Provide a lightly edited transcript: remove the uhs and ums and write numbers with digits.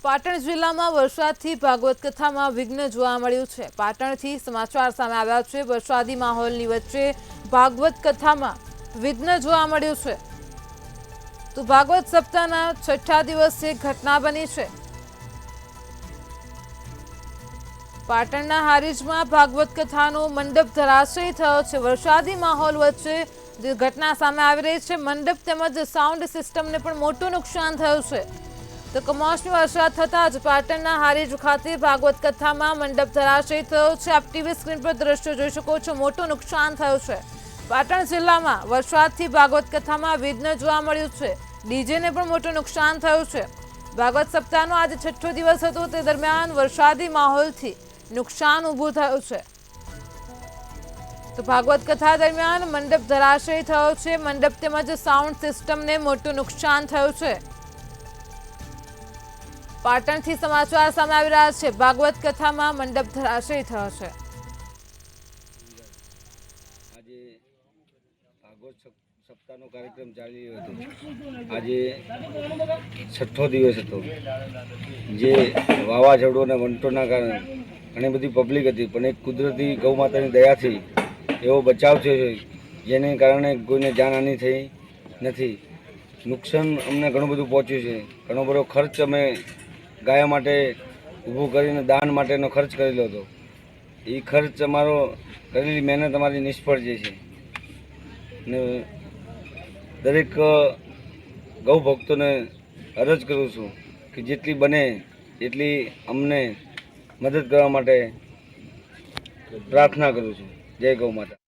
પાટણ જિલ્લામાં વરસાદથી ભાગવત કથામાં વિઘ્ન જોવા મળ્યું છે। પાટણથી સમાચાર સામે આવ્યા છે। વરસાદી માહોલની વચ્ચે ભાગવત કથામાં વિઘ્ન જોવા મળ્યું છે। તો ભાગવત સપ્તાહના છઠ્ઠા દિવસે ઘટના બની છે। પાટણના હારીજમાં ભાગવત કથાનો મંડપ ધરાશયી થયો છે। વરસાદી માહોલ વચ્ચે જે ઘટના સામે આવી રહી છે, મંડપ તેમજ સાઉન્ડ સિસ્ટમને પણ મોટું નુકસાન થયું છે। તો કમોસમી વરસાદ થતાં જ પાટણના હારીજ ખાતે ભાગવત કથામાં મંડપ ધરાશયી થયો છે। આપ ટીવી સ્ક્રીન પર દ્રશ્યો જોઈ શકો છો, મોટું નુકસાન થયું છે। પાટણ જિલ્લામાં વરસાદથી ભાગવત કથામાં વિઘ્ન જોવા મળ્યું છે। ડીજેને પણ મોટું નુકસાન થયું છે। ભાગવત સપ્તાહનો આજે છઠ્ઠો દિવસ હતો, તે દરમિયાન વરસાદી માહોલથી નુકસાન ઊભું થયું છે। તો ભાગવત કથા દરમિયાન મંડપ ધરાશયી થયો છે। મંડપ તેમજ સાઉન્ડ સિસ્ટમને મોટું નુકસાન થયું છે। પાટણથી સમાચાર સામે આવી રહ્યા છે। ભાગવત કથામાં મંડપ ધરાશયી થયો છે। આજે ભાગવત સપ્તાહનો કાર્યક્રમ ચાલી રહ્યો હતો। આજે છઠ્ઠો દિવસ હતો, જે વાવાઝોડું અને વંટોના કારણે ઘણી બધી પબ્લિક હતી, પણ એક કુદરતી ગૌ માતાની દયાથી એવો બચાવ થયો છે, જેને કારણે કોઈને જાનહાનિ થઈ નથી। નુકસાન અમને ઘણું બધું પહોંચ્યું છે। ઘણો બધો ખર્ચ અમે ગાયા માટે ઊભું કરીને દાન માટેનો ખર્ચ કરેલો હતો। એ ખર્ચ અમારો કરેલી મહેનત અમારી નિષ્ફળ જાય છે ને દરેક ગૌ ભક્તોને અરજ કરું છું કે જેટલી બને એટલી અમને મદદ કરવા માટે પ્રાર્થના કરું છું। જય ગૌ માતા।